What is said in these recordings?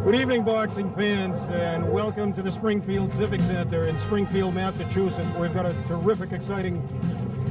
Good evening, boxing fans, and welcome to the Springfield Civic Center in Springfield, Massachusetts. We've got a terrific, exciting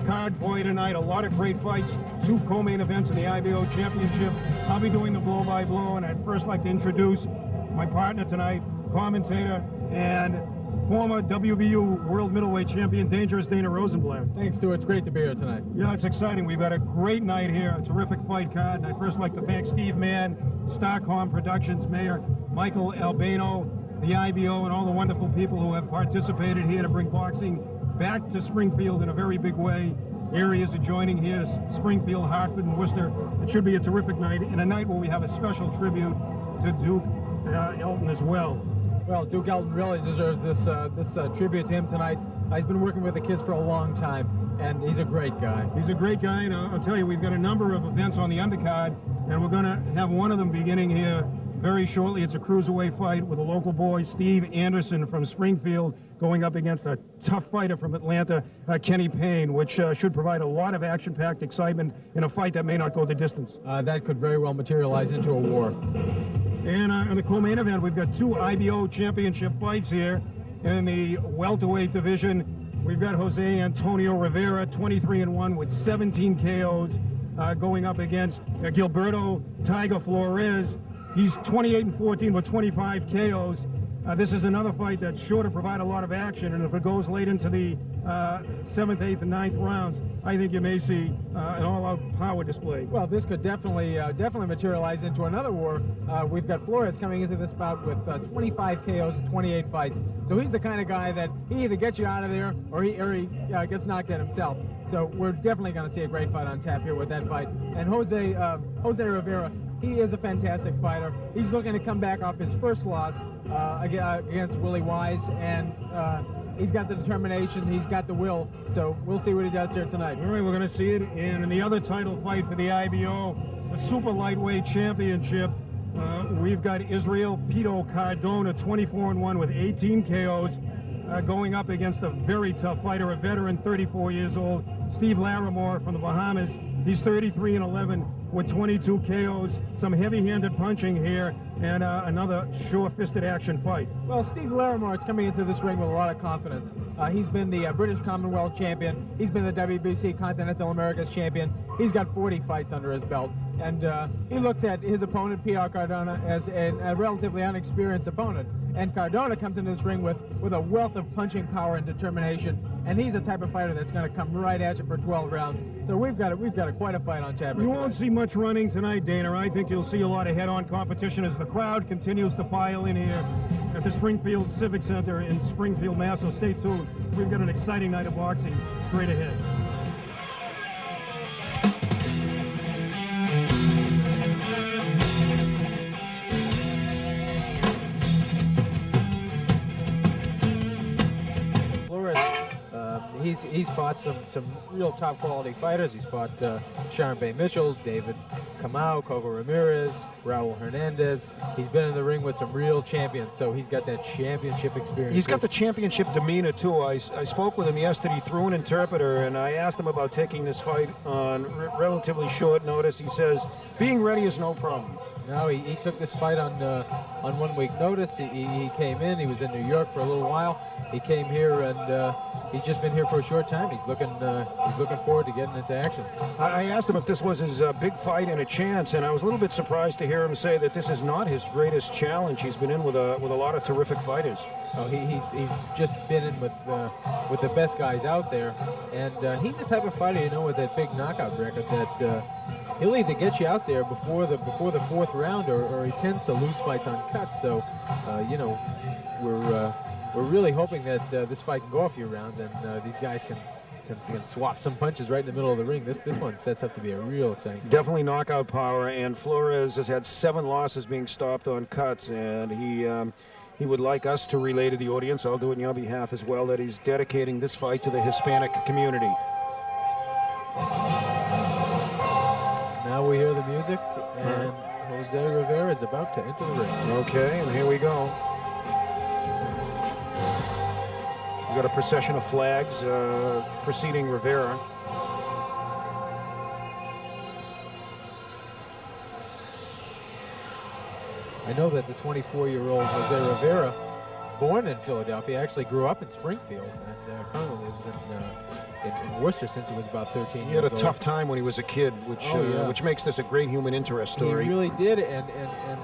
card for you tonight. A lot of great fights, 2 co-main events in the IBO Championship. I'll be doing the blow-by-blow, and I'd first like to introduce my partner tonight, commentator and former WBU World Middleweight Champion, Dangerous Dana Rosenblatt. Thanks, Stuart. It's great to be here tonight. Yeah, it's exciting. We've got a great night here, a terrific fight card. And I'd first like to thank Steve Mann, Stockholm Productions, Mayor Michael Albano, the IBO, and all the wonderful people who have participated here to bring boxing back to Springfield in a very big way. Areas adjoining here, Springfield, Hartford, and Worcester. It should be a terrific night, and a night where we have a special tribute to Duke Elton as well. Well, Duke Elton really deserves this tribute to him tonight. He's been working with the kids for a long time, and he's a great guy. He's a great guy, and I'll tell you, we've got a number of events on the undercard, and we're going to have one of them beginning here very shortly. It's a cruiserweight fight with a local boy, Steve Anderson from Springfield, going up against a tough fighter from Atlanta, Kenny Payne, which should provide a lot of action-packed excitement in a fight that may not go the distance. That could very well materialize into a war. And in the co-main event, we've got 2 IBO championship fights here. In the welterweight division, we've got Jose Antonio Rivera, 23-1 with 17 KOs, going up against Gilberto Tiger Flores. He's 28-14 with 25 KOs. This is another fight that's sure to provide a lot of action, and if it goes late into the 7th, 8th, and 9th rounds, I think you may see an all-out power display. Well, this could definitely materialize into another war. We've got Flores coming into this bout with 25 KOs and 28 fights. So he's the kind of guy that he either gets you out of there or he gets knocked out himself. So we're definitely going to see a great fight on tap here with that fight. And Jose Rivera, he is a fantastic fighter. He's looking to come back off his first loss against Willie Wise, and he's got the determination, he's got the will, so we'll see what he does here tonight. All right, we're going to see it. And in the other title fight for the IBO, the Super Lightweight Championship, we've got Israel Pito Cardona, 24-1 with 18 KOs, going up against a very tough fighter, a veteran, 34 years old, Steve Larimore from the Bahamas. He's 33-11 with 22 KOs, some heavy-handed punching here, and another sure-fisted action fight. Well, Steve Larimore is coming into this ring with a lot of confidence. He's been the British Commonwealth champion. He's been the WBC Continental Americas champion. He's got 40 fights under his belt. And he looks at his opponent, Pito Cardona, as a relatively unexperienced opponent. And Cardona comes into this ring with a wealth of punching power and determination. And he's the type of fighter that's going to come right at you for 12 rounds. So we've got quite a fight on tap. You won't see much running tonight, Dana. I think you'll see a lot of head-on competition as the crowd continues to file in here at the Springfield Civic Center in Springfield, Mass. So stay tuned. We've got an exciting night of boxing straight ahead. He's fought some real top quality fighters. He's fought Sharon Bay Mitchell, David Kamau, Coco Ramirez, Raul Hernandez. He's been in the ring with some real champions, so he's got that championship experience. He's got the championship demeanor too. I spoke with him yesterday through an interpreter, and I asked him about taking this fight on relatively short notice. He says being ready is no problem. No, he took this fight on 1 week notice. He came in. He was in New York for a little while. He came here, and he's just been here for a short time. He's looking forward to getting into action. I asked him if this was his big fight and a chance, and I was a little bit surprised to hear him say that this is not his greatest challenge. He's been in with a lot of terrific fighters. Oh, he's just been in with the best guys out there, and he's the type of fighter, you know, with that big knockout record that he'll either get you out there before the 4th round, or he tends to lose fights on cuts. So, you know, we're really hoping that this fight can go a few rounds, and these guys can swap some punches right in the middle of the ring. This one sets up to be a real exciting fight. Definitely knockout power, and Flores has had 7 losses being stopped on cuts, and he would like us to relay to the audience, I'll do it on your behalf as well, that he's dedicating this fight to the Hispanic community. Now we hear the music, and Jose Rivera is about to enter the ring. Okay, and here we go. We've got a procession of flags preceding Rivera. I know that the 24-year-old Jose Rivera, born in Philadelphia, actually grew up in Springfield and currently lives in Worcester since he was about 13 years old. He had a tough time when he was a kid, which makes this a great human interest story. He really did, and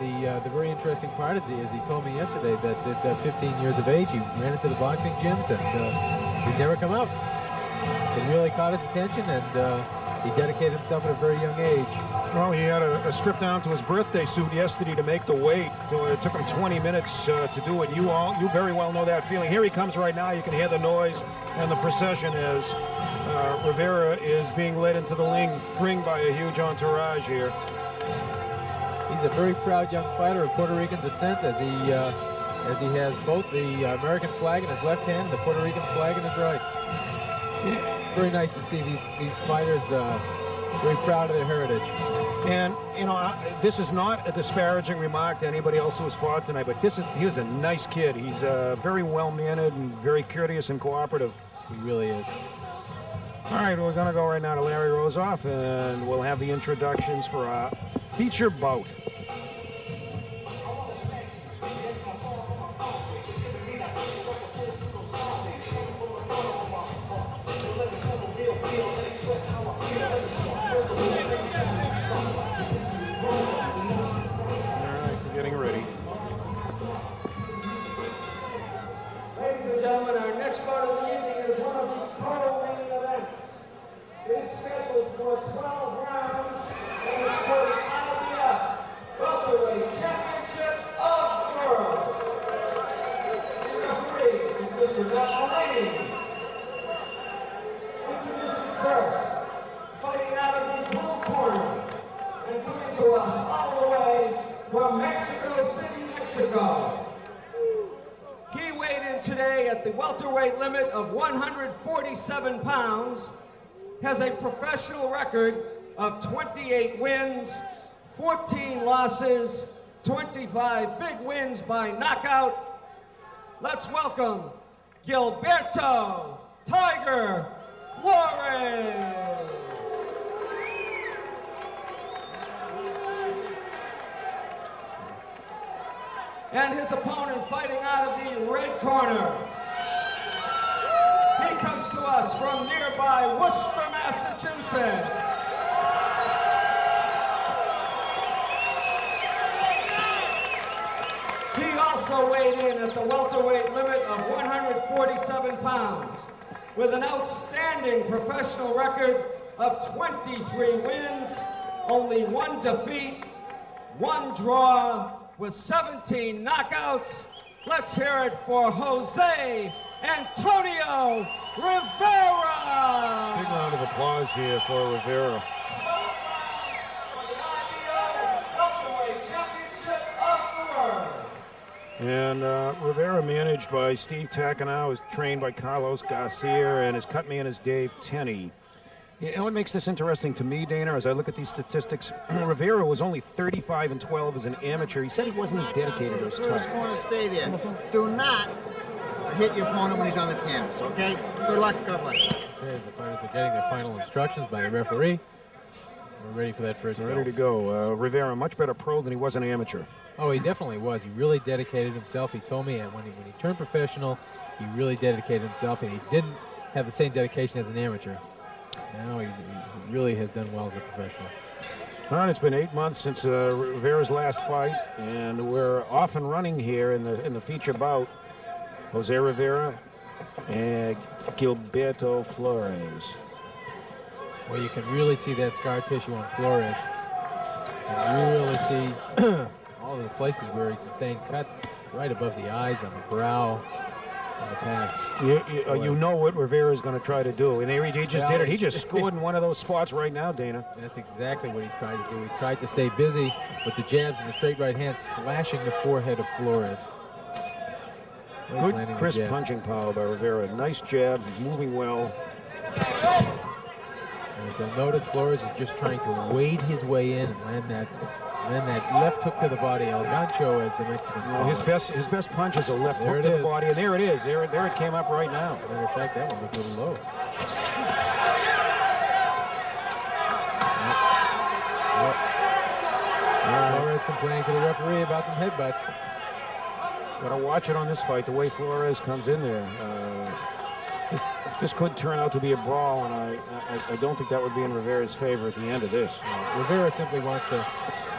the very interesting part is he told me yesterday that at 15 years of age he ran into the boxing gyms and he's never come out. It really caught his attention, and he dedicated himself at a very young age. Well, he had a strip down to his birthday suit yesterday to make the weight. So it took him 20 minutes to do it. You very well know that feeling. Here he comes right now. You can hear the noise and the procession as Rivera is being led into the ring by a huge entourage here. He's a very proud young fighter of Puerto Rican descent, as he has both the American flag in his left hand and the Puerto Rican flag in his right. Very nice to see these fighters very proud of their heritage. And, you know, this is not a disparaging remark to anybody else who has fought tonight, but he was a nice kid. He's very well-mannered and very courteous and cooperative. He really is. All right, we're going to go right now to Larry Rosoff, and we'll have the introductions for our feature bout. Welterweight limit of 147 pounds, has a professional record of 28 wins, 14 losses, 25 big wins by knockout. Let's welcome Gilberto Tiger Flores. And his opponent fighting out of the red corner. He comes to us from nearby Worcester, Massachusetts. He also weighed in at the welterweight limit of 147 pounds with an outstanding professional record of 23 wins, only 1 defeat, 1 draw, with 17 knockouts. Let's hear it for Jose Antonio Rivera. Big round of applause here for Rivera. And Rivera, managed by Steve Takanow, is trained by Carlos Garcia, and his cut man is Dave Tenney. You know what makes this interesting to me, Dana, as I look at these statistics? Rivera was only 35-12 as an amateur. He said he wasn't as dedicated as First tough. corner, stay there. Do not hit your opponent when he's on the canvas, okay? Good luck, God bless. Okay, the fighters are getting their final instructions by the referee. We're ready for that first Ready to go. Rivera, much better pro than he was an amateur. Oh, he definitely was. He really dedicated himself. He told me when he turned professional, he really dedicated himself, and he didn't have the same dedication as an amateur. Now he really has done well as a professional. All right, it's been 8 months since Rivera's last fight, and we're off and running here in the feature bout. Jose Rivera and Gilberto Flores. Well, you can really see that scar tissue on Flores. You can really see all of the places where he sustained cuts right above the eyes, on the brow, on the past. You know what Rivera's going to try to do, and he just did it. He just scored in one of those spots right now, Dana. That's exactly what he's trying to do. He tried to stay busy with the jabs and the straight right hand, slashing the forehead of Flores. Good, crisp punching power by Rivera. Nice jabs. He's moving well. And if you'll notice, Flores is just trying to wade his way in and land that left hook to the body. El gancho, as the Mexican call his best punch is a left hook to the body, and there it is. There it came up right now. As a matter of fact, that one looked a little low. Flores complaining to the referee about some headbutts. Gotta watch it on this fight, the way Flores comes in there. This could turn out to be a brawl, and I don't think that would be in Rivera's favor at the end of this. Rivera simply wants to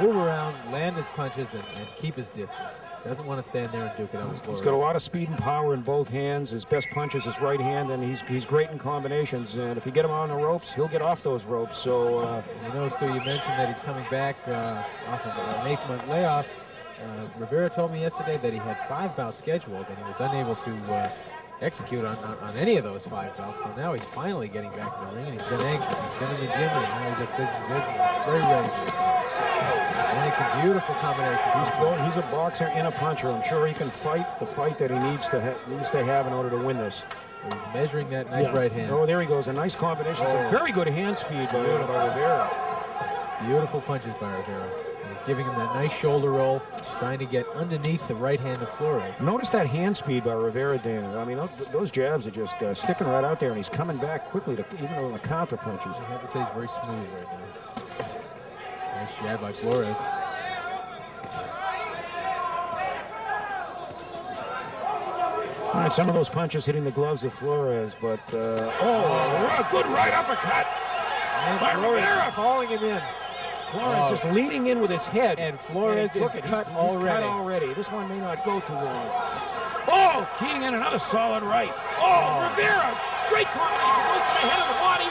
move around, land his punches, and keep his distance. Doesn't want to stand there and duke it out with Flores. He's got a lot of speed and power in both hands. His best punch is his right hand, and he's great in combinations. And if you get him on the ropes, he'll get off those ropes. So, you know, Stu, you mentioned that he's coming back off of an 8-month layoff. Rivera told me yesterday that he had 5 bouts scheduled, and he was unable to execute on any of those 5 bouts. So now he's finally getting back to the ring, and he's been anxious. He's been in the gym, and now he just says he's very ready. Landing some beautiful combinations. He's a boxer and a puncher. I'm sure he can fight the fight that he needs to have in order to win this. He's measuring that nice right hand. Oh, there he goes. A nice combination. Some very good hand speed by Rivera. Beautiful punches by Rivera. He's giving him that nice shoulder roll, trying to get underneath the right hand of Flores. Notice that hand speed by Rivera, Dana. I mean, those jabs are just sticking right out there, and he's coming back quickly, even on the counter punches. I have to say he's very smooth right now. Nice jab by Flores. All right, some of those punches hitting the gloves of Flores, but a good right uppercut by Rivera, falling him in. Flores just leaning in with his head. And Flores is cut already. This one may not go too long. Oh, keying in another solid right. Oh, Rivera, great combination. Goes to the head of the body.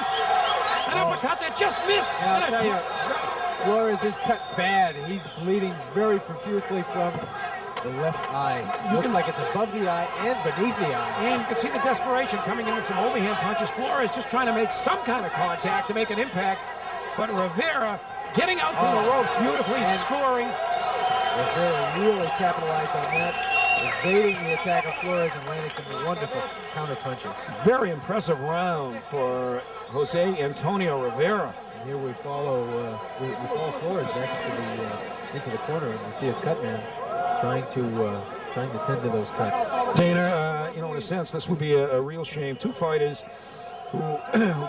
An uppercut that just missed. And I'll tell you, Flores is cut bad. He's bleeding very profusely from the left eye. Looks like it's above the eye and beneath the eye. And you can see the desperation coming in with some overhand punches. Flores just trying to make some kind of contact to make an impact. But Rivera getting out from the ropes beautifully, and scoring. Rivera really capitalized on that, evading the attack of Flores and landing some wonderful counter punches. Very impressive round for Jose Antonio Rivera. And here we follow Flores back into the corner, and we see his cut man trying to tend to those cuts. Dana, in a sense, this would be a real shame. Two fighters who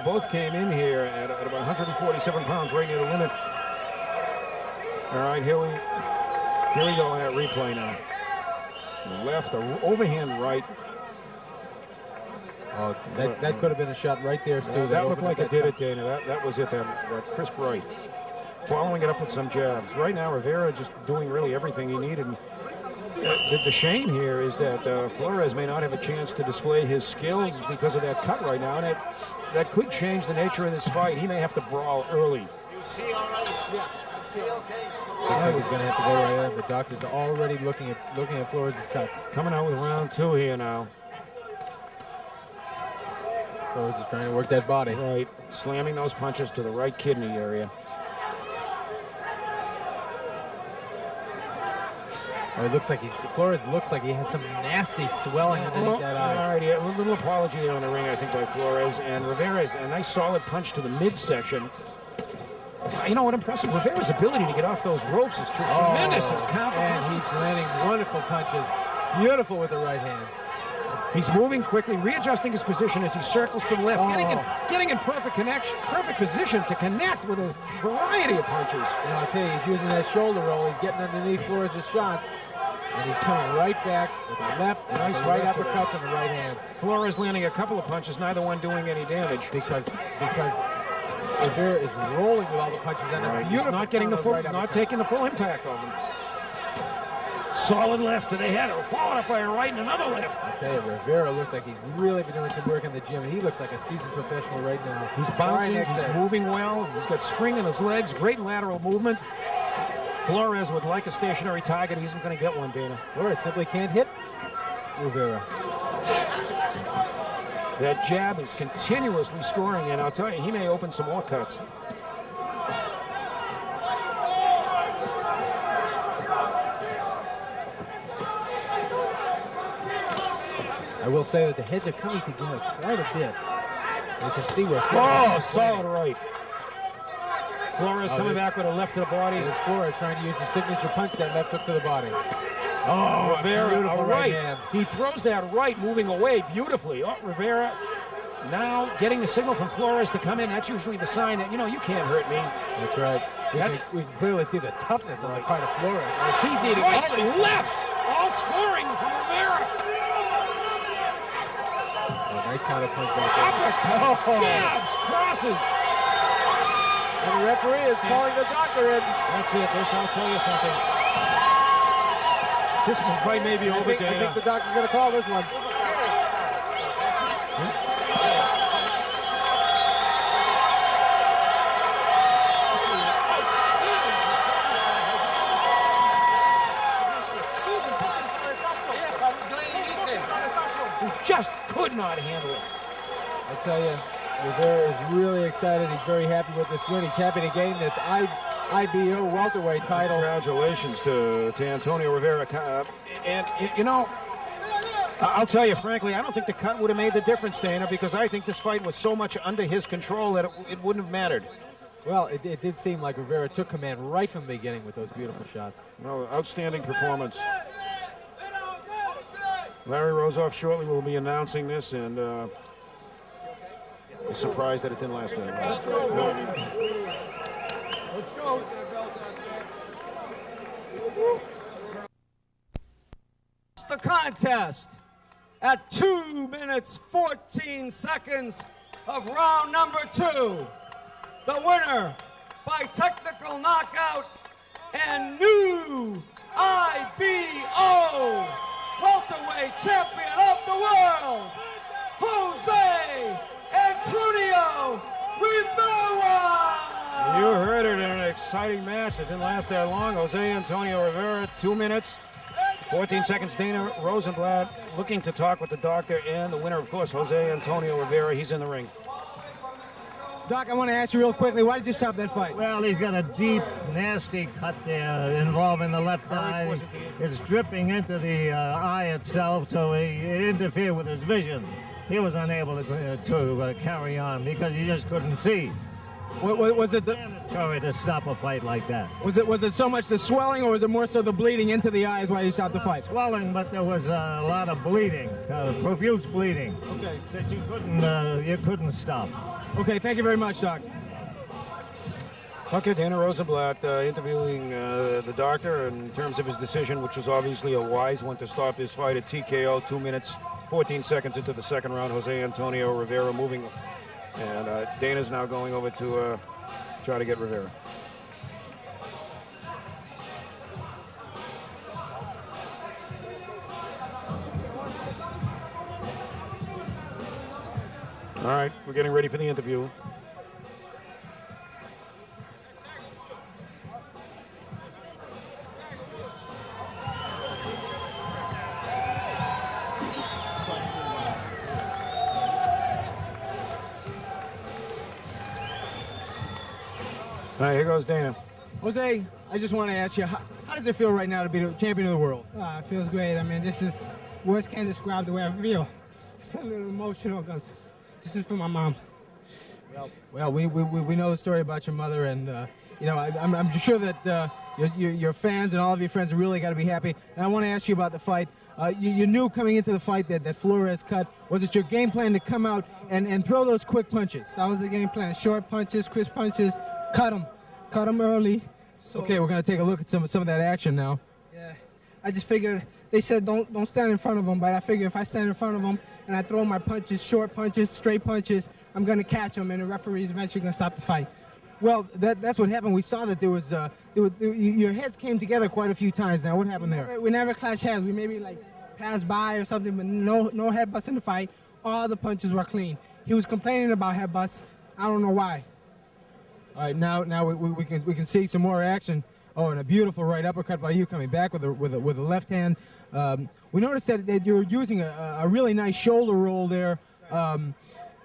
both came in here at about 147 pounds, right near the limit. All right, here we go at replay now. Left, overhand right. Oh, that could have been a shot right there, Stu. That looked like it did it, Dana. That was it, that crisp right. Following it up with some jabs. Right now, Rivera just doing really everything he needed. The shame here is that Flores may not have a chance to display his skills because of that cut right now, and that could change the nature of this fight. He may have to brawl early. You see all right? Yeah. You see okay? Looks like he's going to have to go right in. The doctors are already looking at Flores' cuts. Coming out with round 2 here now. Flores is trying to work that body. Right, slamming those punches to the right kidney area. Oh, Flores looks like he has some nasty swelling underneath that eye. All right, yeah, a little apology there on the ring, I think, by Flores. And Rivera's a nice solid punch to the midsection. You know what impressive? Rivera's ability to get off those ropes is tremendous. And he's landing wonderful punches. Beautiful with the right hand. He's moving quickly, readjusting his position as he circles to the left, getting in perfect position to connect with a variety of punches. And I'll tell you, he's using that shoulder roll. He's getting underneath Flores' shots. And he's coming right back with the left, nice right uppercuts on the right hand. Flores landing a couple of punches, neither one doing any damage. Because Rivera is rolling with all the punches, and he's not getting not taking the full impact of them. Solid left to the head, followed up by a right and another left. I tell you, Rivera looks like he's really been doing some work in the gym, and he looks like a seasoned professional right now. He's bouncing, he's moving well, he's got spring in his legs, great lateral movement. Flores would like a stationary target. He isn't going to get one, Dana. Flores simply can't hit Rivera. That jab is continuously scoring, and I'll tell you, he may open some more cuts. I will say that the heads are coming together quite a bit. You can see where solid right. Flores coming back with a left to the body. There's Flores trying to use the signature punch, that left hook to the body. Oh, Rivera, beautiful right hand. He throws that right, moving away beautifully. Oh, Rivera now getting the signal from Flores to come in. That's usually the sign that, you can't hurt me. That's right. We can clearly see the toughness on the part of Flores. He's eating Right and lefts, all scoring from Rivera. Nice counter punch back there. Uppercuts, jabs, crosses. And the referee is calling the doctor in. That's it. I'll tell you something. This fight may be over, I think the doctor's going to call this one. Just could not handle it. I tell you, Rivera is really excited. He's very happy with this win. He's happy to gain this IBO welterweight title. Congratulations to Antonio Rivera. And, you know, I'll tell you frankly, I don't think the cut would have made the difference, Dana, because I think this fight was so much under his control that it wouldn't have mattered. Well, it did seem like Rivera took command right from the beginning with those beautiful shots. Well, outstanding performance. Larry Rozoff shortly will be announcing this, and surprised that it didn't last that long. Let's go. The contest at 2 minutes 14 seconds of round number 2. The winner by technical knockout and new IBO welterweight champion of the world, Jose Antonio Rivera. You heard it in an exciting match. It didn't last that long. Jose Antonio Rivera, 2 minutes, 14 seconds. Dana Rosenblatt looking to talk with the doctor, and the winner, of course, Jose Antonio Rivera. He's in the ring. Doc, I want to ask you real quickly, why did you stop that fight? Well, he's got a deep, nasty cut there involving the left eye. It's dripping into the eye itself, so it interfered with his vision. He was unable to carry on because he just couldn't see. Was it mandatory to stop a fight like that? Was it so much the swelling, or was it more so the bleeding into the eyes while you stopped the fight? Swelling, but there was a lot of bleeding, profuse bleeding. Okay. That you couldn't stop. Okay, thank you very much, Doc. Okay, Dana Rosenblatt interviewing the doctor in terms of his decision, which was obviously a wise one to stop his fight at TKO, 2 minutes, 14 seconds into the second round. Jose Antonio Rivera moving, and Dana's now going over to try to get Rivera. All right, we're getting ready for the interview. All right, here goes Dana. Jose, I just want to ask you, how does it feel right now to be the champion of the world? It feels great. I mean, this is, words can't describe the way I feel. I feel a little emotional because this is for my mom. Well, we know the story about your mother, and you know, I'm sure that your fans and all of your friends are really got to be happy. And I want to ask you about the fight. You knew coming into the fight that Flores cut. Was it your game plan to come out and throw those quick punches? That was the game plan. Short punches, crisp punches, cut them early. So, okay, we're going to take a look at some of that action now. Yeah, I just figured, they said don't stand in front of them, but I figured if I stand in front of them and I throw my punches, short punches, straight punches, I'm going to catch them, and the referee's eventually going to stop the fight. Well, that's what happened. We saw that there was your heads came together quite a few times. Now, what happened there? We never clashed heads. We maybe like passed by or something, but no headbutts in the fight. All the punches were clean. He was complaining about headbutts. I don't know why. All right, now we can see some more action. Oh, and a beautiful right uppercut by you coming back with a left hand. We noticed that you were using a really nice shoulder roll there.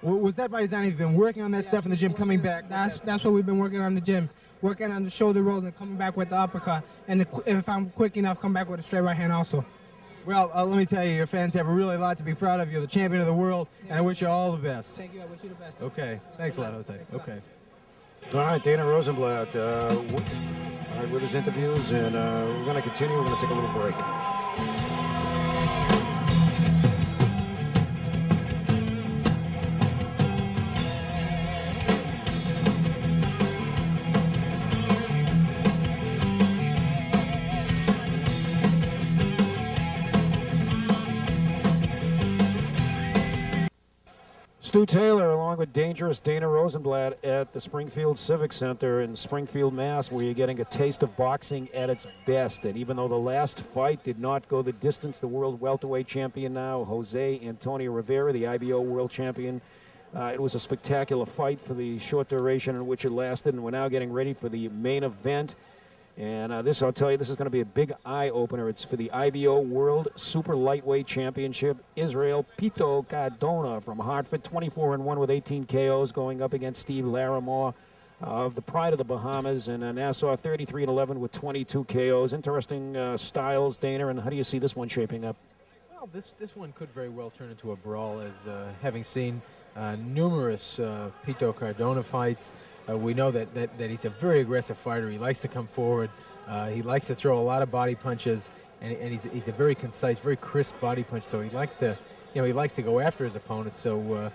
Was that by design? Have you been working on that stuff in the gym, coming back? That's what we've been working on in the gym. Working on the shoulder rolls and coming back with the uppercut. And if I'm quick enough, come back with a straight right hand also. Well, let me tell you, your fans have a really lot to be proud of. You're the champion of the world, and I wish you all the best. Thank you. I wish you the best. Okay. Thanks a lot, Jose. Okay. All right, Dana Rosenblatt with his interviews, and we're going to continue. We're going to take a little break. Stu Taylor, along with dangerous Dana Rosenblatt at the Springfield Civic Center in Springfield, Mass., where you're getting a taste of boxing at its best. And even though the last fight did not go the distance, the world welterweight champion now, Jose Antonio Rivera, the IBO world champion, it was a spectacular fight for the short duration in which it lasted, and we're now getting ready for the main event. And this, I'll tell you, this is going to be a big eye-opener. It's for the IBO World Super Lightweight Championship. Israel Pito Cardona from Hartford, 24-1 with 18 KOs, going up against Steve Larimore of the Pride of the Bahamas, and Nassau, 33-11 with 22 KOs. Interesting styles, Dana, and how do you see this one shaping up? Well, this one could very well turn into a brawl, as having seen numerous Pito Cardona fights. We know that he's a very aggressive fighter. He likes to come forward. He likes to throw a lot of body punches, and he's a very concise, very crisp body punch. So he likes to, he likes to go after his opponents. So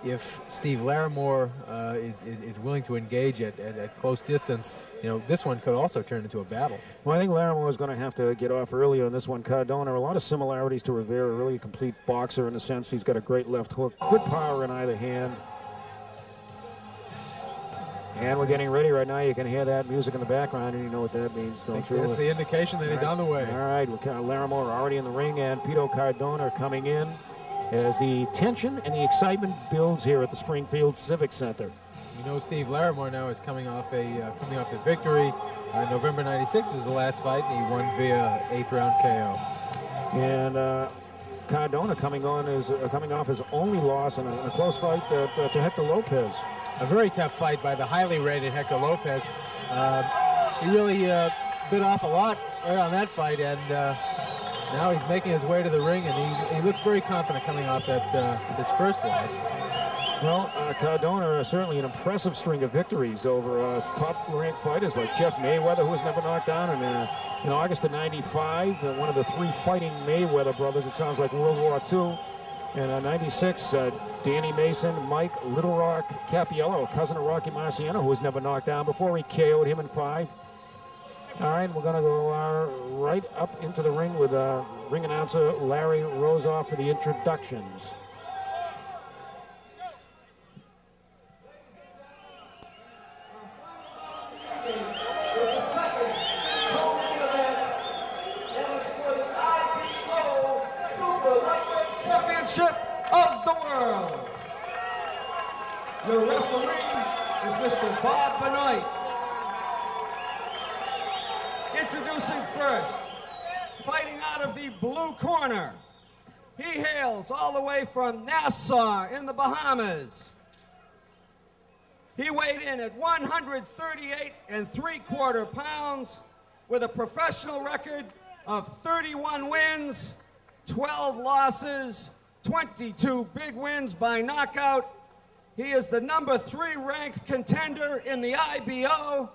if Steve Larimore is willing to engage at close distance, this one could also turn into a battle. Well, I think Larimore is going to have to get off early on this one. Cardona, a lot of similarities to Rivera, really a complete boxer in the sense he's got a great left hook, good power in either hand. And we're getting ready right now. You can hear that music in the background, and you know what that means, don't you? That's the indication that he's on the way. All right, Larimore already in the ring, and Pito Cardona coming in as the tension and the excitement builds here at the Springfield Civic Center. Steve Larimore now is coming off a victory. November '96 was the last fight, and he won via 8th round KO. And Cardona coming off his only loss in a close fight to Hector Lopez. A very tough fight by the highly rated Hector Lopez. He really bit off a lot on that fight, and now he's making his way to the ring, and he looks very confident coming off his first loss. Well, Cardona certainly an impressive string of victories over top-ranked fighters like Jeff Mayweather, who was never knocked down, and in August of '95, one of the three fighting Mayweather brothers. It sounds like World War II. And '96, Danny Mason, Mike Little Rock Capiello, a cousin of Rocky Marciano, who was never knocked down before. He KO'd him in 5. All right, we're going to go right up into the ring with ring announcer Larry Rosoff for the introductions. Of the world. Your referee is Mr. Bob Benoit. Introducing first, fighting out of the blue corner. He hails all the way from Nassau in the Bahamas. He weighed in at 138 3/4 pounds with a professional record of 31 wins, 12 losses, 22 big wins by knockout. He is the number 3 ranked contender in the IBO.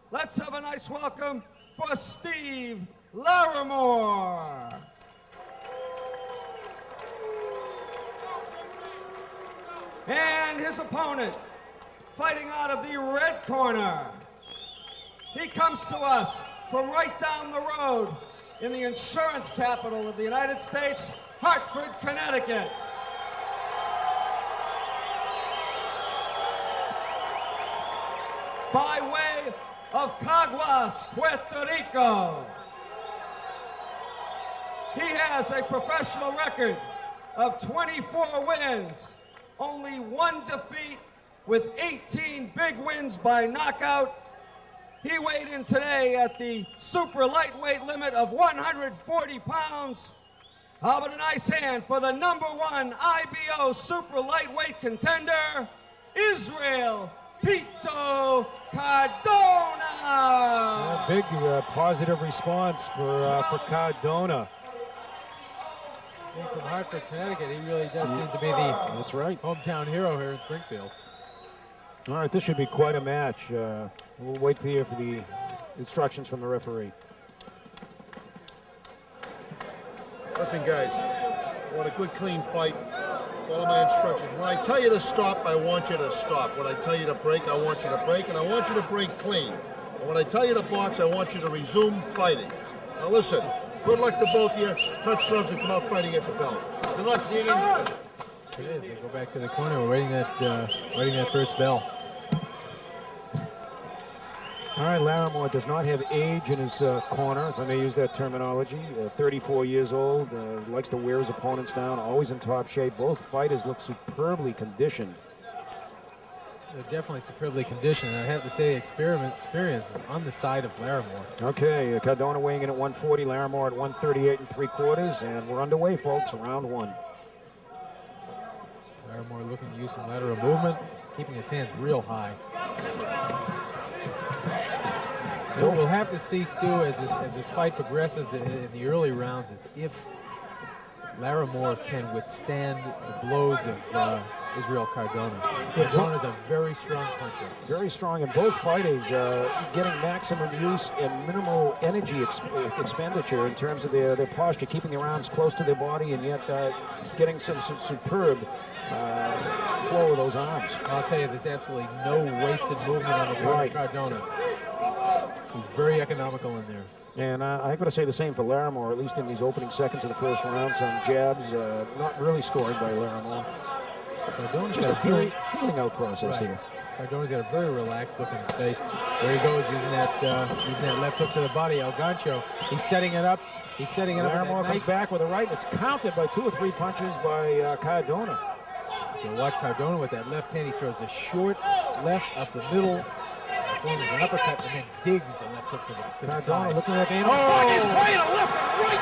Let's have a nice welcome for Steve Larimore. And his opponent, fighting out of the red corner. He comes to us from right down the road in the insurance capital of the United States, Hartford, Connecticut. By way of Caguas, Puerto Rico. He has a professional record of 24 wins, only 1 defeat, with 18 big wins by knockout. He weighed in today at the super lightweight limit of 140 pounds. How about a nice hand for the number 1 IBO super lightweight contender, Israel Pito Cardona. A big positive response for Cardona. From Hartford, Connecticut, he really does seem to be the That's right. hometown hero here in Springfield. All right, this should be quite a match. We'll wait for you for the instructions from the referee. Listen, guys, I want a good, clean fight. Follow my instructions. When I tell you to stop, I want you to stop. When I tell you to break, I want you to break, and I want you to break clean. And when I tell you to box, I want you to resume fighting. Now listen, good luck to both of you. Touch gloves and come out fighting at the bell. Good luck, Steven. It is. They go back to the corner. We're waiting that first bell. All right, Larimore does not have age in his corner, if I may use that terminology. 34 years old, likes to wear his opponents down, always in top shape. Both fighters look superbly conditioned. They're definitely superbly conditioned. I have to say, experience is on the side of Larimore. Okay, Cardona weighing in at 140, Larimore at 138 3/4, and we're underway, folks, round one. Larimore looking to use some lateral movement, keeping his hands real high. What we'll have to see, Stu, as this fight progresses in the early rounds, is if Larimore can withstand the blows of Israel Cardona. Cardona's a very strong puncher. Very strong, and both fighters getting maximum use and minimal energy expenditure in terms of their posture, keeping their arms close to their body and yet getting some superb flow of those arms. I'll tell you, there's absolutely no wasted movement on the part of Cardona. He's very economical in there. And I've got to say the same for Larimore, at least in these opening seconds of the first round. Some jabs, not really scored by Larimore. Cardona's just a feeling out process here. Cardona's got a very relaxed look in his face. There he goes, using that left hook to the body. El Gancho, he's setting it up. He's setting it up. Larimore comes back with a right. It's countered by 2 or 3 punches by Cardona. You watch Cardona with that left hand. He throws a short left up the middle, forms an uppercut, and then digs the left hook to the Cardona side. looking at Dana. Oh! He's playing a left and right.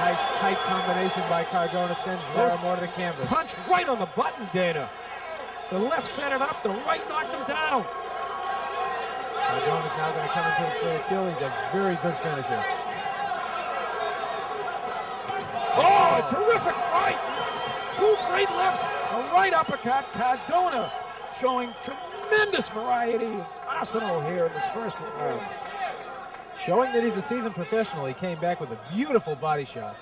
Nice tight combination by Cardona, sends Larimore to the canvas. Punch right on the button, Dana. The left set it up, the right knocked him down. Cardona's now going to come into the third kill. He's a very good finisher. Oh, a terrific right. 2 great lefts, a right uppercut. Cardona showing tremendous variety and arsenal here in this first round. Showing that he's a seasoned professional, he came back with a beautiful body shot.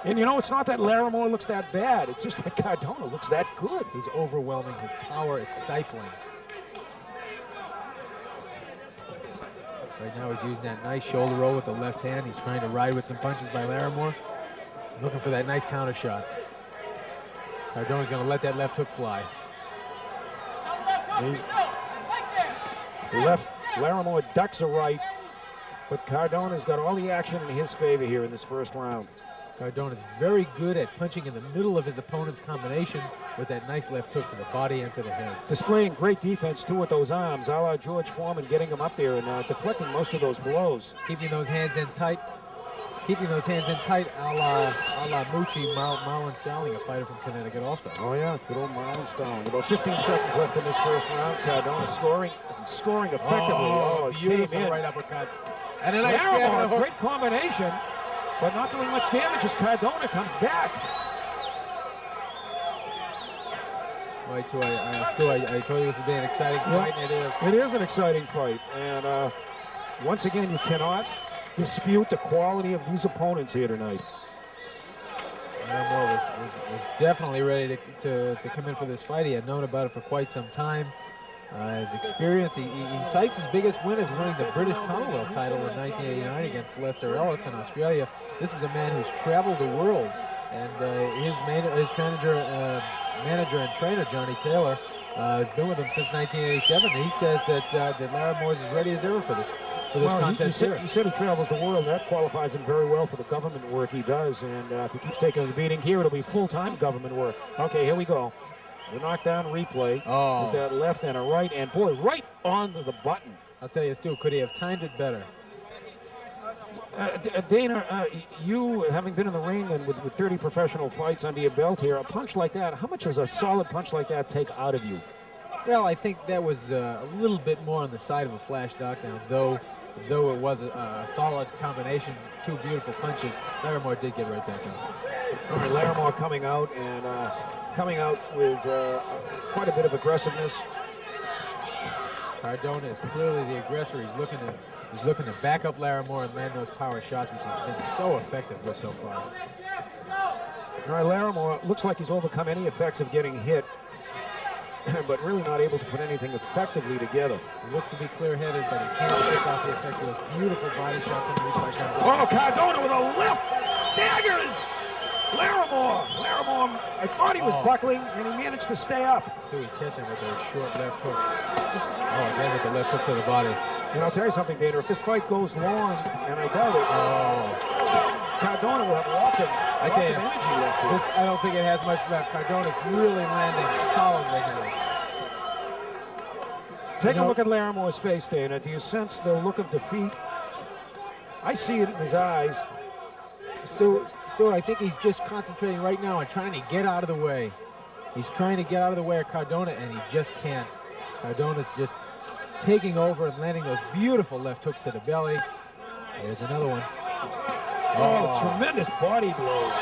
And you know, it's not that Larimore looks that bad. It's just that Cardona looks that good. He's overwhelming. His power is stifling. Right now he's using that nice shoulder roll with the left hand. He's trying to ride with some punches by Larimore. Looking for that nice counter shot. Cardona's going to let that left hook fly. Larimore ducks a right, but Cardona's got all the action in his favor here in this first round. Cardona's very good at punching in the middle of his opponent's combination with that nice left hook to the body and to the head. Displaying great defense, too, with those arms, a la George Foreman, getting him up there and deflecting most of those blows. Keeping those hands in tight. Keeping those hands in tight, a la Mucci, Marlon Starling, a fighter from Connecticut also. Oh, yeah, good old Marlon Starling. About 15 seconds left in this first round. Cardona scoring effectively. Oh, beautiful right uppercut. And a nice Larimore, great combination, but not doing much damage as Cardona comes back. Right, I told you this would be an exciting fight, and it is. It is an exciting fight, and once again, you cannot dispute the quality of these opponents here tonight. Larimore was definitely ready to come in for this fight. He had known about it for quite some time. His experience, he cites his biggest win as winning the British Commonwealth title in 1989 against Lester Ellis in Australia. This is a man who's traveled the world, and his manager and trainer, Johnny Taylor, has been with him since 1987. He says that Larimore is as ready as ever for this contest here. He said he travels the world. That qualifies him very well for the government work he does. And if he keeps taking the beating here, it'll be full-time government work. Okay, here we go. The knockdown replay. Oh. Is that left and a right, and boy, right on the button. I'll tell you, Stu, could he have timed it better? Dana, you having been in the ring and with 30 professional fights under your belt here, a punch like that, how much does a solid punch like that take out of you? Well, I think that was a little bit more on the side of a flash knockdown, though it was a solid combination, 2 beautiful punches. Larimore did get right back up. All right, Larimore coming out with quite a bit of aggressiveness. Cardona is clearly the aggressor. He's looking to back up Larimore and land those power shots, which has been so effective with so far. All right, Larimore looks like he's overcome any effects of getting hit, but really not able to put anything effectively together. He looks to be clear-headed, but he can't pick off the effects of those beautiful body shots underneath by Cardona. Oh, Cardona with a left that staggers. Larimore! Larimore, I thought he was buckling, and he managed to stay up. So he's catching with those short left hooks. Oh, again with the left hook to the body. And I'll tell you something, Dana, if this fight goes long, and I doubt it, Cardona will have lots of energy left here. I don't think it has much left. Cardona's really landing solidly here. Take a look at Larimore's face, Dana. Do you sense the look of defeat? I see it in his eyes. Stu, I think he's just concentrating right now on trying to get out of the way. He's trying to get out of the way of Cardona, and he just can't. Cardona's just taking over and landing those beautiful left hooks to the belly. There's another one. Oh, tremendous body blows.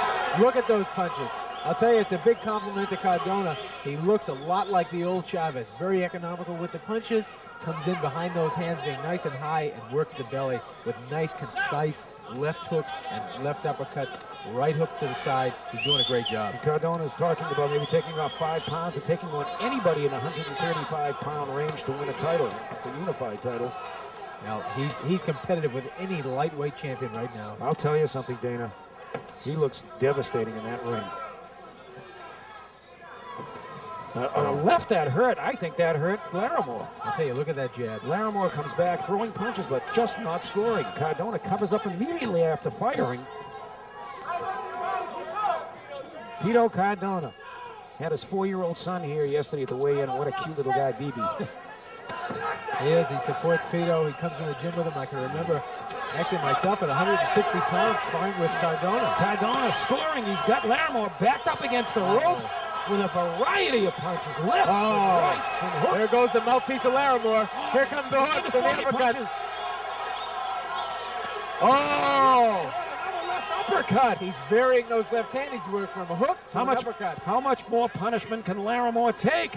Look at those punches. I'll tell you, it's a big compliment to Cardona. He looks a lot like the old Chavez. Very economical with the punches. Comes in behind those hands being nice and high and works the belly with nice, concise left hooks and left uppercuts, right hooks to the side. He's doing a great job. Cardona's talking about maybe taking off 5 pounds and taking on anybody in the 135-pound range to win a title, the unified title. Now, he's competitive with any lightweight champion right now. I'll tell you something, Dana. He looks devastating in that ring. On a left that hurt. I think that hurt Larimore. I'll tell you, look at that jab. Larimore comes back throwing punches, but just not scoring. Cardona covers up immediately after firing. Pito Cardona had his 4-year-old son here yesterday at the weigh-in. What a cute little guy, BB. He is. He supports Pito. He comes in the gym with him. I can remember actually myself at 160 pounds sparring with Cardona. Cardona scoring. He's got Larimore backed up against the ropes with a variety of punches. Left, rights, and hooks. There goes the mouthpiece of Larimore. Here come the hooks and the uppercuts. Oh! Another left uppercut. He's varying those left hands. He's working from a hook to an uppercut. How much more punishment can Larimore take?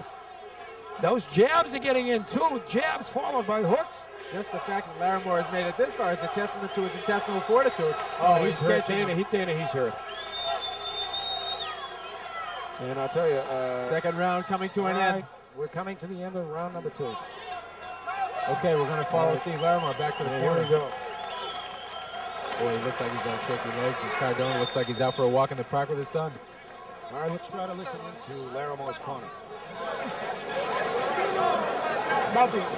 Those jabs are getting in too. Jabs followed by hooks. Just the fact that Larimore has made it this far is a testament to his intestinal fortitude. Oh, he's hurt. Dana, he's hurt. And I'll tell you, second round coming to an end. We're coming to the end of round number 2. Okay, we're going to follow Steve Larimore back to the corner. Here we go. Boy, he looks like he's on shaky legs, and Cardona looks like he's out for a walk in the park with his son. All right, let's try to listen to Larimore's corner. Mouthpiece.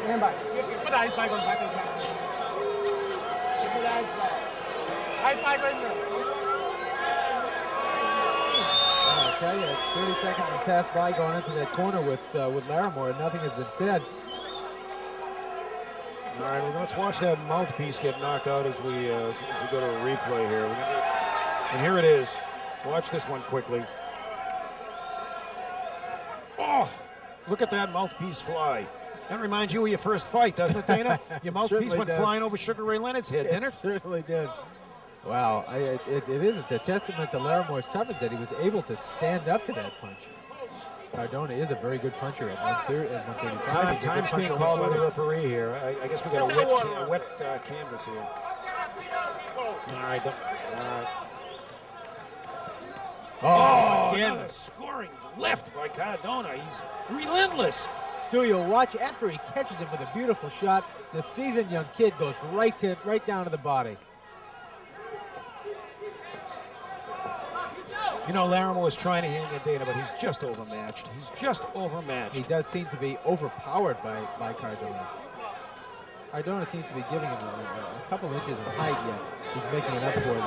Stand by. Put the ice pack on the back of his head. Put the ice pack. Ice pack right there. I'll tell you, 30 seconds has passed by going into that corner with Larimore, and nothing has been said. All right, well, let's watch that mouthpiece get knocked out as we go to a replay here. And here it is. Watch this one quickly. Oh, look at that mouthpiece fly. That reminds you of your first fight, doesn't it, Dana? Your mouthpiece went flying over Sugar Ray Leonard's head, didn't it? It certainly did. Wow, it is a testament to Larimore's toughness that he was able to stand up to that punch. Cardona is a very good puncher at 135. Time's being called by the referee here. I guess we got a wet canvas here. All right. Oh, again, a scoring left by Cardona. He's relentless. Stu, you'll watch after he catches him with a beautiful shot. The seasoned young kid goes right down to the body. You know, Larimore is trying to hang in Dana, but he's just overmatched. He does seem to be overpowered by Cardona. Cardona seems to be giving him a couple inches of height yet. He's making an up for it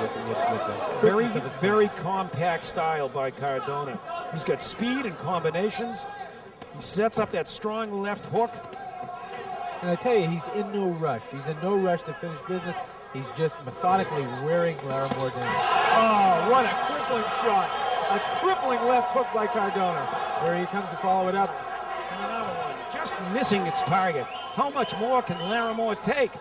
with the very compact style by Cardona. He's got speed and combinations. He sets up that strong left hook. And I tell you, he's in no rush. He's in no rush to finish business. He's just methodically wearing Larimore down. Oh, what a crippling shot. A crippling left hook by Cardona. There he comes to follow it up. And another one, just missing its target. How much more can Larimore take?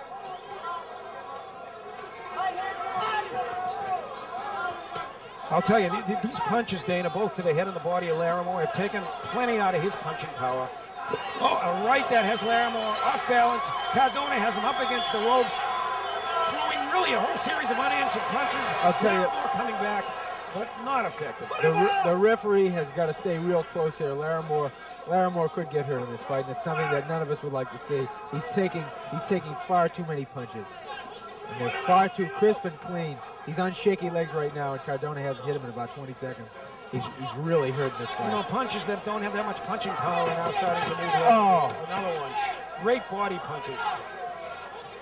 I'll tell you, these punches, Dana, both to the head and the body of Larimore, have taken plenty out of his punching power. Oh, a right that has Larimore off balance. Cardona has him up against the ropes, throwing really a whole series of unanswered punches. I'll tell you, Larimore coming back. but not effective. The referee has got to stay real close here. Larimore could get hurt in this fight, and it's something that none of us would like to see. He's taking far too many punches, and they're far too crisp and clean. He's on shaky legs right now, and Cardona hasn't hit him in about 20 seconds. He's really hurting this fight. You know, punches that don't have that much punching power are now starting to move left. Oh. Another one. Great body punches.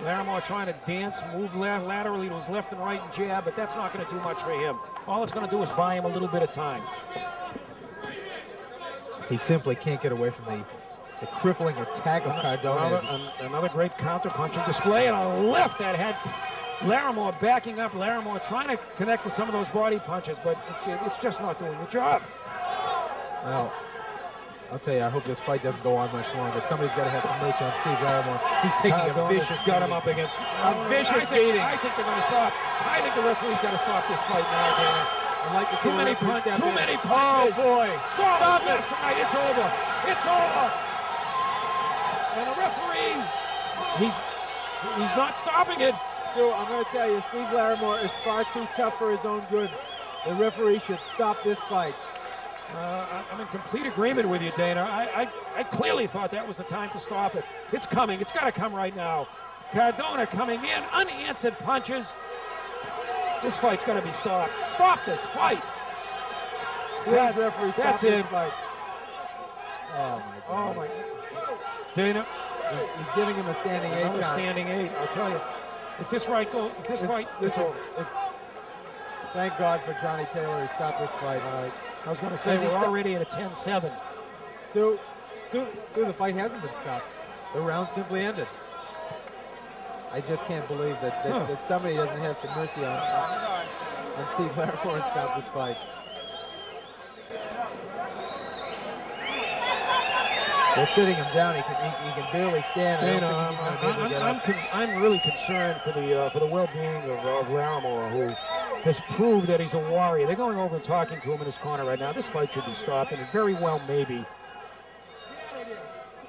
Larimore trying to dance, move laterally to his left and right and jab, but that's not going to do much for him. All it's going to do is buy him a little bit of time. He simply can't get away from the crippling attack of Cardona. Another great counter-punching display, and a left that had Larimore backing up. Larimore trying to connect with some of those body punches, but it's just not doing the job. Well, I'll tell you, I hope this fight doesn't go on much longer. Somebody's got to have some mercy on Steve Larimore. He's taking a vicious got him up against a vicious beating. I think they're going to stop. I think the referee's got to stop this fight now, Dana. I'd like to see Too many punches. Oh, boy. Stop it. It's over. It's over. And the referee, he's not stopping it. Stu, I'm going to tell you, Steve Larimore is far too tough for his own good. The referee should stop this fight. I'm in complete agreement with you, Dana. I clearly thought that was the time to stop it. It's coming. It's got to come right now. Cardona coming in, unanswered punches. This fight's got to be stopped. Stop this fight. Please, referee, stop this fight. Oh, my God. Dana. He's giving him a standing 8 count. Standing 8, I'll tell you. If this fight goes, thank God for Johnny Taylor. He stopped this fight. I was going to say, we're already at a 10-7. Stu, the fight hasn't been stopped. The round simply ended. I just can't believe that somebody doesn't have some mercy on Steve Larimore and stop this fight. They're sitting him down. He can barely stand. I'm really concerned for the well-being of Larimore, who has proved that he's a warrior. They're going over and talking to him in his corner right now. This fight should be stopped, and it very well may be.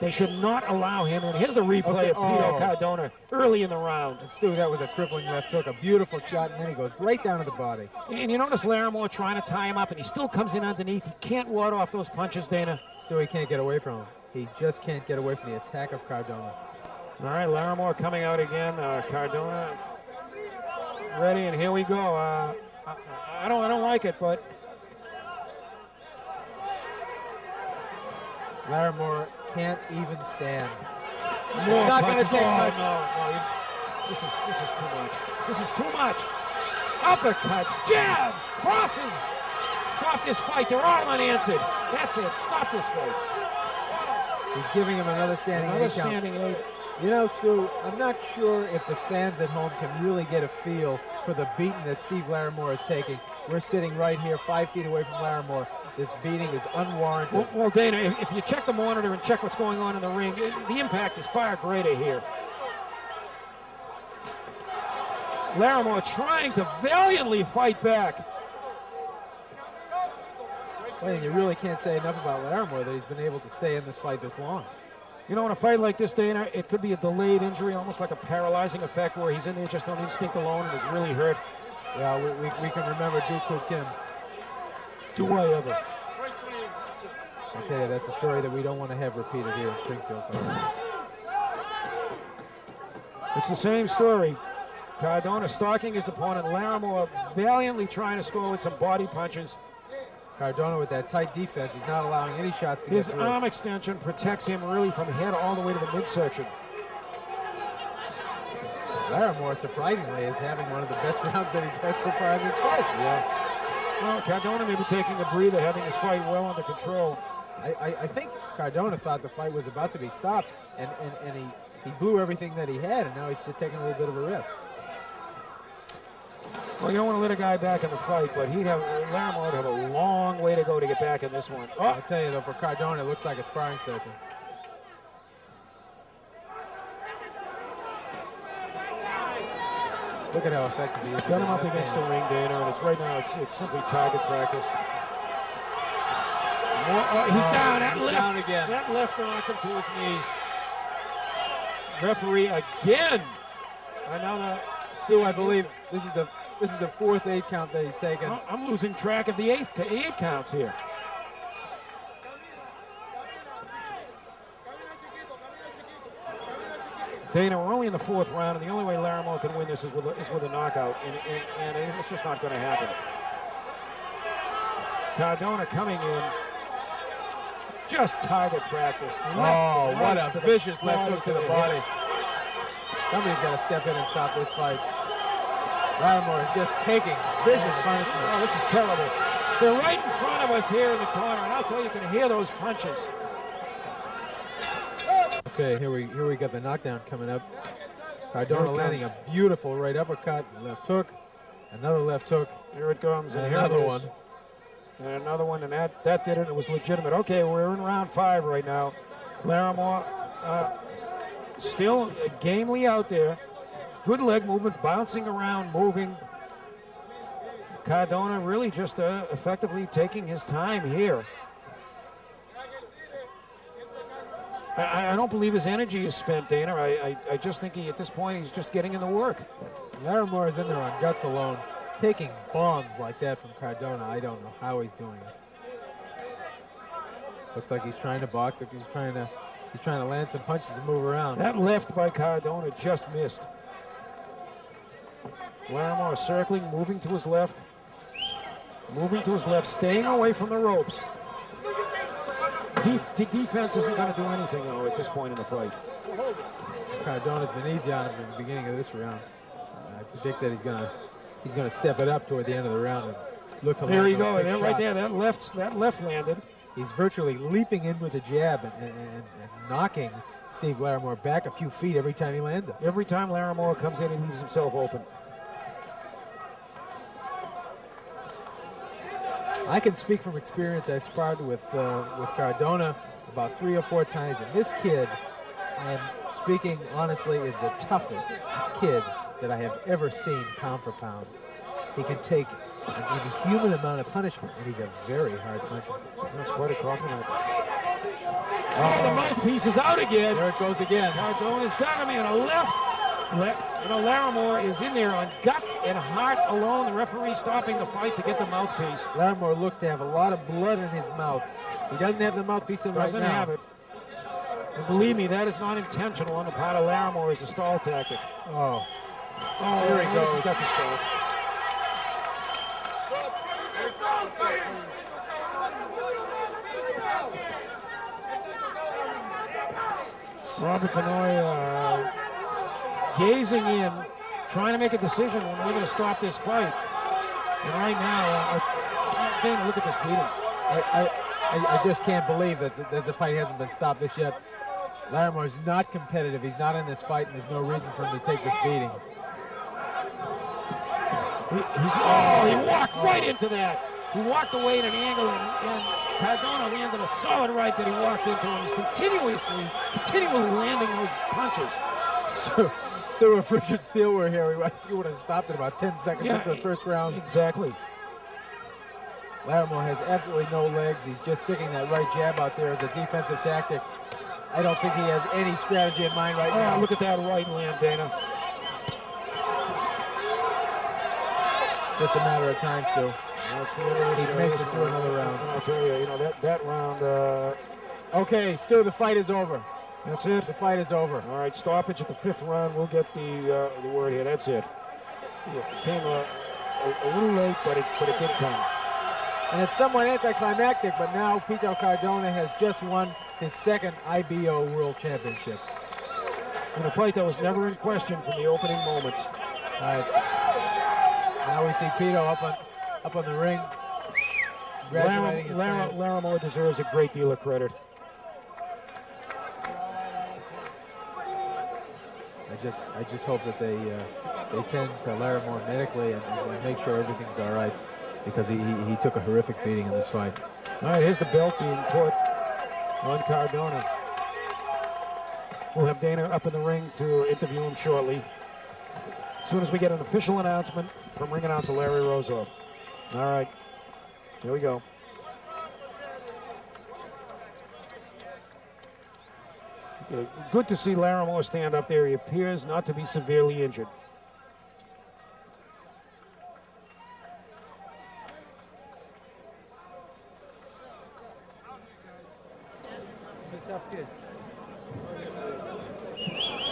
They should not allow him. And here's the replay of Pito Cardona early in the round. Stu, that was a crippling left hook, a beautiful shot, and then he goes right down to the body. And you notice Larimore trying to tie him up, and he still comes in underneath. He can't ward off those punches, Dana. Stu, he can't get away from him. He just can't get away from the attack of Cardona. All right, Larimore coming out again. Cardona ready, and here we go. I don't like it, but Larimore can't even stand. It's not going to take much. No. This is too much. This is too much. Uppercuts, jabs, crosses. Stop this fight. They're all unanswered. That's it. Stop this fight. He's giving him another standing 8 count. Standing 8. You know, Stu, I'm not sure if the fans at home can really get a feel for the beating that Steve Larimore is taking. We're sitting right here 5 feet away from Larimore. This beating is unwarranted. Well, Dana, if you check the monitor and check what's going on in the ring, the impact is far greater here. Larimore trying to valiantly fight back. Well, you really can't say enough about Larimore that he's been able to stay in this fight this long. You know, in a fight like this, Dana, it could be a delayed injury, almost like a paralyzing effect where he's in there just on instinct alone and is really hurt. Yeah, we can remember Duk Koo Kim. Do I ever? I tell you, that's a story that we don't want to have repeated here in Springfield. It's the same story. Cardona stalking his opponent. Larimore valiantly trying to score with some body punches. Cardona with that tight defense, he's not allowing any shots to His get through. arm extension protects him really from head all the way to the midsection. Larimore, surprisingly, is having one of the best rounds that he's had so far in this fight. Yeah. Well, Cardona may be taking a breather, having his fight well under control. I think Cardona thought the fight was about to be stopped, and he blew everything that he had, and now he's just taking a little bit of a risk. Well, you don't want to let a guy back in the fight, but Larimore would have a long way to go to get back in this one. Oh, I'll tell you, though, for Cardona, it looks like a sparring session. Look at how effective he is. Got him up against the ring, Dana, and right now it's simply target practice. He's down. He's down again. That left knocked him to his knees. Referee again. Another Stu, I believe this is the fourth 8 count that he's taken. I'm losing track of the eight counts here. Dana, we're only in the 4th round, and the only way Larimore can win this is with a knockout, and it's just not going to happen. Cardona coming in, just target practice. Oh, what a vicious left hook to the body. Somebody's got to step in and stop this fight. Larimore is just taking vicious punishment. Oh, this is terrible. They're right in front of us here in the corner, and I'll tell you, you can hear those punches. Okay, here we got the knockdown coming up. Cardona landing a beautiful right uppercut, left hook, another left hook. Here it comes, and another one. And another one, and that did it. It was legitimate. Okay, we're in round 5 right now. Larimore still gamely out there. Good leg movement, bouncing around, moving. Cardona really just effectively taking his time here. I don't believe his energy is spent, Dana. I just think at this point he's just getting in the work. Larimore is in there on guts alone. Taking bombs like that from Cardona, I don't know how he's doing it. Looks like he's trying to box. Like he's trying to land some punches and move around. That left by Cardona just missed. Larimore circling, moving to his left, staying away from the ropes. Defense isn't going to do anything, though, at this point in the fight. Cardona's been easy on him in the beginning of this round. I predict that he's going to step it up toward the end of the round and look for. There you go, there, right there. That left landed. He's virtually leaping in with a jab and knocking Steve Larimore back a few feet every time he lands it. Every time Larimore comes in, he leaves himself open. I can speak from experience. I've sparred with Cardona about 3 or 4 times, and this kid, I am speaking honestly, is the toughest kid that I have ever seen pound for pound. He can take an inhuman amount of punishment, and he's a very hard puncher. That's quite a compliment. Oh, the mouthpiece is out again. There it goes again. Cardona's got him in a left. Larimore is in there on guts and heart alone. The referee stopping the fight to get the mouthpiece. Larimore looks to have a lot of blood in his mouth. He doesn't have the mouthpiece in right now. Doesn't have it. And believe me, that is not intentional on the part of Larimore. It's a stall tactic. Oh, here he goes. He's got the stall. Robert Benoit gazing in, trying to make a decision when we're going to stop this fight. And right now, Dana, look at this beating. I just can't believe that the fight hasn't been stopped this yet. Larimore is not competitive. He's not in this fight, and there's no reason for him to take this beating. He walked right into that. He walked away at an angle, and Cardona landed a solid right that he walked into, and he's continually landing those punches. Stu, if Richard Steele were here, he would have stopped in about 10 seconds into the first round. Exactly. Larimore has absolutely no legs. He's just sticking that right jab out there as a defensive tactic. I don't think he has any strategy in mind right now. Look at that right land, Dana. Just a matter of time, Stu. He makes it through another round. I'll tell you, that round. Okay, Stu, the fight is over. That's it. The fight is over. All right, stoppage at the 5th round. We'll get the word here. That's it. It came a little late, but it did come. And it's somewhat anticlimactic, but now Pito Cardona has just won his 2nd IBO World Championship. In a fight that was never in question from the opening moments. All right. Now we see Pito up on the ring. Congratulating his fans. Larimore deserves a great deal of credit. I just hope that they tend to Larimore medically and make sure everything's all right, because he took a horrific beating in this fight. All right, here's the belt being put on Cardona. We'll have Dana up in the ring to interview him shortly, as soon as we get an official announcement from ring announcer Larry Rozoff. All right, here we go. Good to see Larimore stand up there. He appears not to be severely injured.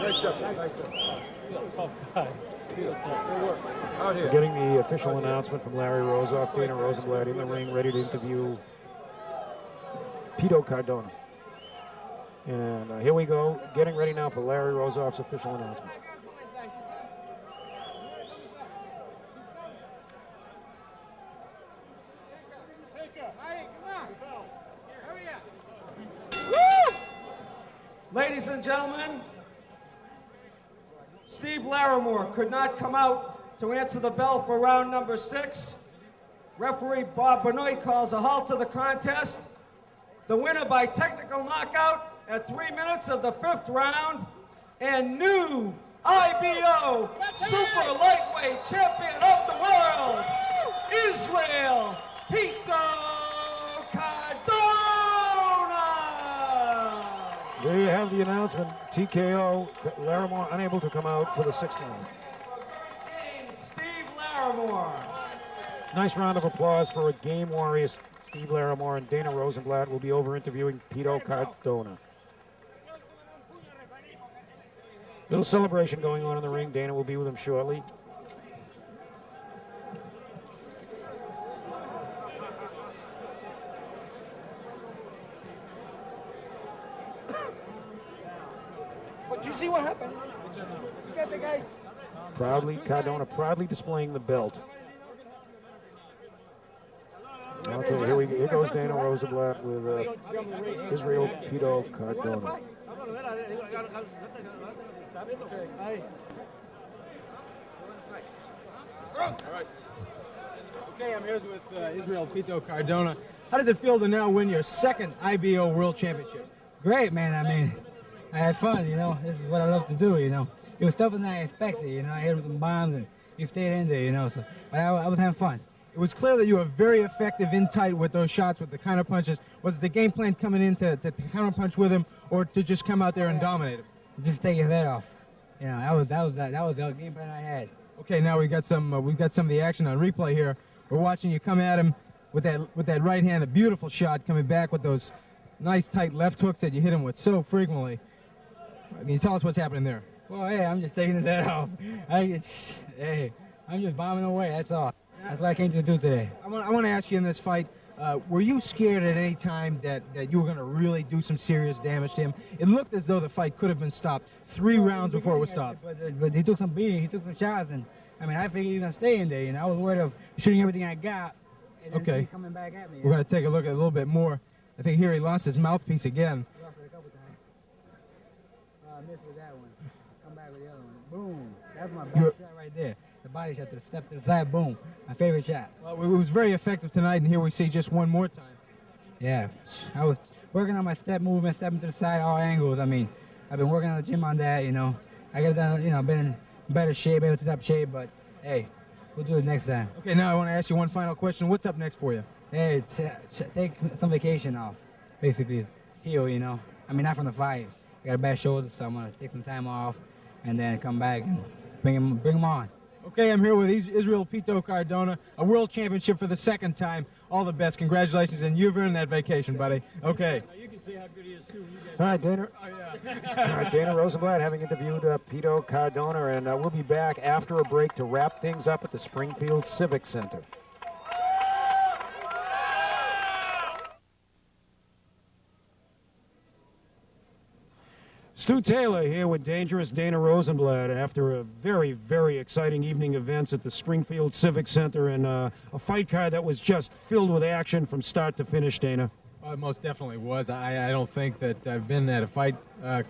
Nice effort, nice effort. Tough guy. Out here. Getting the official announcement from Larry Rozoff, Dana Rosenblatt in the ring, ready to interview Pito Cardona. And here we go, getting ready now for Larry Rozoff's official announcement. Ladies and gentlemen, Steve Larimore could not come out to answer the bell for round number 6. Referee Bob Benoit calls a halt to the contest. The winner by technical knockout at 3 minutes of the 5th round, and new IBO Super Lightweight Champion of the World, Israel Pito Cardona! There you have the announcement. TKO, Larimore unable to come out for the 6th round. Steve Larimore. Nice round of applause for a game warrior, Steve Larimore, and Dana Rosenblatt will be over interviewing Pito Cardona. Little celebration going on in the ring. Dana will be with him shortly. But you see what happened? You got the guy. Cardona proudly displaying the belt. Okay, here goes Dana Rosenblatt with Israel Pito Cardona. Okay, I'm here with Israel Pito Cardona. How does it feel to now win your 2nd IBO World Championship? Great, man. I mean, I had fun, you know. This is what I love to do, you know. It was tougher than I expected, you know. I hit with some bombs and he stayed in there, you know. So, but I was having fun. It was clear that you were very effective in tight with those shots, with the counter punches. Was the game plan coming in to counter punch with him, or to just come out there and dominate him? Just take his head off. You know, that was the game plan I had. Okay, now we've got some of the action on replay here. We're watching you come at him with that right hand, a beautiful shot, coming back with those nice tight left hooks that you hit him with so frequently. Can you tell us what's happening there? Well, hey, I'm just taking his head off. I'm just bombing away. That's all. That's what I came to do today. I want to ask you in this fight, were you scared at any time that you were going to really do some serious damage to him? It looked as though the fight could have been stopped 3 rounds before it was stopped. But he took some beating, he took some shots, and I mean, I figured he was going to stay in there. You know, I was worried of shooting everything I got. And then Okay. coming back at me. We're going to take a look at a little bit more. I think here he lost his mouthpiece again. Lost it a couple times. Missed with that one. Come back with the other one. Boom. That's my best shot right there. The body shot, the step to the side, boom. My favorite shot. Well, it was very effective tonight, and here we see just one more time. Yeah, I was working on my step movement, stepping to the side, all angles. I mean, I've been working on the gym on that, you know. I got done, you know, been in better shape, able to top shape, but hey, we'll do it next time. Okay, now I want to ask you one final question. What's up next for you? Hey, take some vacation off, basically. Heal, you know. I mean, not from the fight. I got a bad shoulder, so I'm going to take some time off and then come back and bring him on. Okay, I'm here with Israel Pito Cardona, a world championship for the 2nd time. All the best. Congratulations, and you've earned that vacation, buddy. Okay. You can see how good he is, too. All right, Dana. Oh, yeah. All right, Dana Rosenblatt having interviewed Pito Cardona, and we'll be back after a break to wrap things up at the Springfield Civic Center. Stu Taylor here with Dangerous Dana Rosenblatt after a very, very exciting evening events at the Springfield Civic Center, and a fight card that was just filled with action from start to finish, Dana. Well, it most definitely was. I don't think that I've been at a fight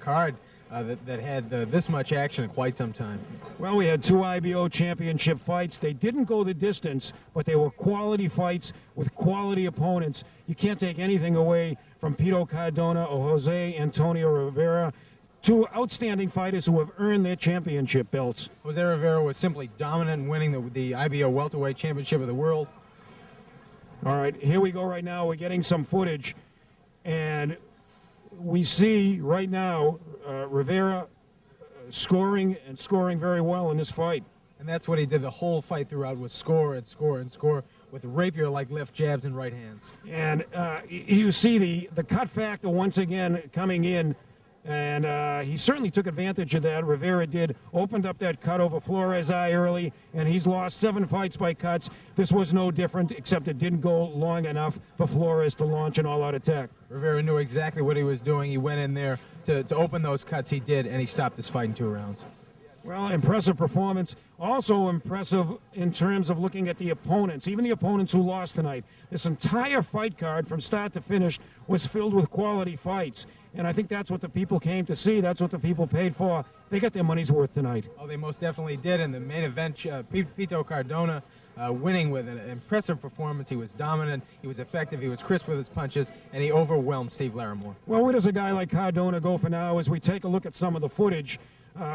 card that had this much action in quite some time. Well, we had 2 IBO championship fights. They didn't go the distance, but they were quality fights with quality opponents. You can't take anything away from Pito Cardona or Jose Antonio Rivera. 2 outstanding fighters who have earned their championship belts. Jose Rivera was simply dominant in winning the IBO welterweight championship of the world. All right, here we go right now. We're getting some footage, and we see right now Rivera scoring very well in this fight. And that's what he did the whole fight throughout, was score and score and score with rapier-like left jabs and right hands. And you see the cut factor once again coming in And he certainly took advantage of that. Rivera did, opened up that cut over Flores' eye early, and he's lost 7 fights by cuts. This was no different, except it didn't go long enough for Flores to launch an all-out attack. Rivera knew exactly what he was doing. He went in there to open those cuts. He did, and he stopped this fight in 2 rounds. Well, impressive performance. Also impressive in terms of looking at the opponents, even the opponents who lost tonight. This entire fight card from start to finish was filled with quality fights. And I think that's what the people came to see. That's what the people paid for. They got their money's worth tonight. Oh, they most definitely did. In the main event, Pito Cardona winning with an impressive performance. He was dominant, he was effective, he was crisp with his punches, and he overwhelmed Steve Larimore. Well, where does a guy like Cardona go for now as we take a look at some of the footage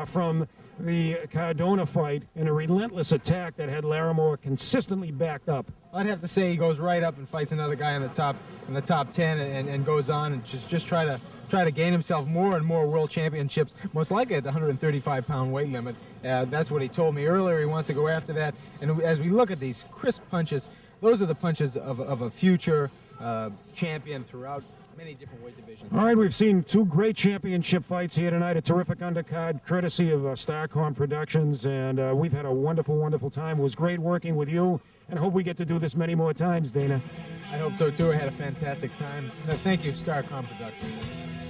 from the Cardona fight in a relentless attack that had Larimore consistently backed up? I'd have to say he goes right up and fights another guy in the top 10 and goes on and just try to gain himself more and more world championships, most likely at the 135-pound weight limit. That's what he told me earlier. He wants to go after that. And as we look at these crisp punches, those are the punches of a future champion throughout many different weight divisions. All right, we've seen 2 great championship fights here tonight, a terrific undercard courtesy of Starcom Productions, and we've had a wonderful, wonderful time. It was great working with you, and I hope we get to do this many more times, Dana. I hope so, too. I had a fantastic time. Thank you, Starcom Productions.